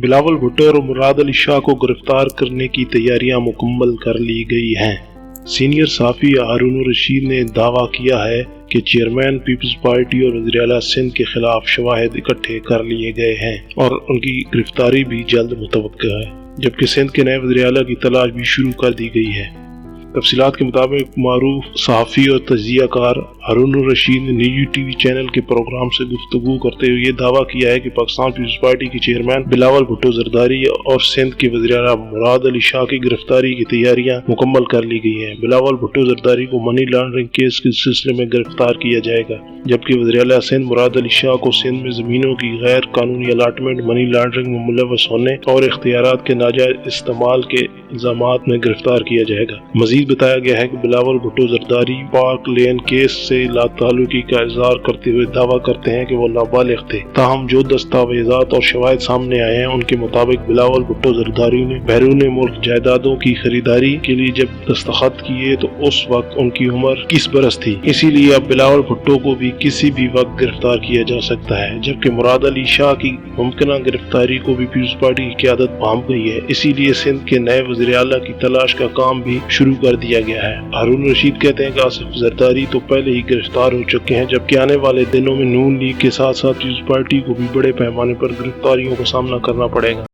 बिलावल भुट्टो और मुराद अली शाह को गिरफ्तार करने की तैयारियां मुकम्मल कर ली गई हैं। सीनियर सहाफ़ी हारून रशीद ने दावा किया है कि चेयरमैन पीपल्स पार्टी और वज़ीर-ए-आला सिंध के खिलाफ शवाहिद इकट्ठे कर लिए गए हैं और उनकी गिरफ्तारी भी जल्द मुतवक्किल है, जबकि सिंध के नए वज़ीर-ए-आला की तलाश भी शुरू कर दी गई है। तफसीलात के मुताबिक मारूफ सहाफ़ी और तज्ज़ियाकार हारून रशीद ने निजी टीवी चैनल के प्रोग्राम से गुफ्तगू करते हुए ये दावा किया है कि पाकिस्तान पीपल्स पार्टी के चेयरमैन बिलावल भुट्टो ज़रदारी और सिंध के वज़ीर-ए-आला मुराद अली शाह की गिरफ्तारी की तैयारियां मुकम्मल कर ली गई हैं। बिलावल भुट्टो ज़रदारी को मनी लॉन्ड्रिंग केस के सिलसिले में गिरफ्तार किया जाएगा, जबकि वज़ीर-ए-आला सिंध मुराद अली शाह को सिंध में ज़मीनों की गैर कानूनी अलाटमेंट, मनी लॉन्ड्रिंग में मुलव्वस होने और इख्तियारात के नाजायज इस्तेमाल के इल्ज़ामात में गिरफ्तार किया जाएगा। मजीद बताया गया है कि बिलावल भुट्टो ज़रदारी पार्क लेन केस से लाताल्लुकी का इज़हार करते हुए दावा करते हैं कि वो नाबालिग थे। ताहम जो दस्तावेज़ात और शवाहिद सामने आए हैं उनके मुताबिक बिलावल भुट्टो ज़रदारी ने बैरून मुल्क जायदादों की खरीदारी के लिए जब दस्तखत किए तो उस वक्त उनकी उम्र 21 बरस थी। इसीलिए अब बिलावल भुट्टो को भी किसी भी वक्त गिरफ्तार किया जा सकता है, जबकि मुराद अली शाह की मुमकिन गिरफ्तारी को भी पीपल्स पार्टी की क़यादत भांप गई है। इसीलिए सिंध के नए वज़ीर-ए-आला की तलाश का काम भी शुरू कर दिया गया है। हारून रशीद कहते हैं कि आसिफ ज़रदारी तो पहले ही गिरफ्तार हो चुके हैं, जबकि आने वाले दिनों में नून लीग के साथ साथ पीपल्स पार्टी को भी बड़े पैमाने पर गिरफ्तारियों का सामना करना पड़ेगा।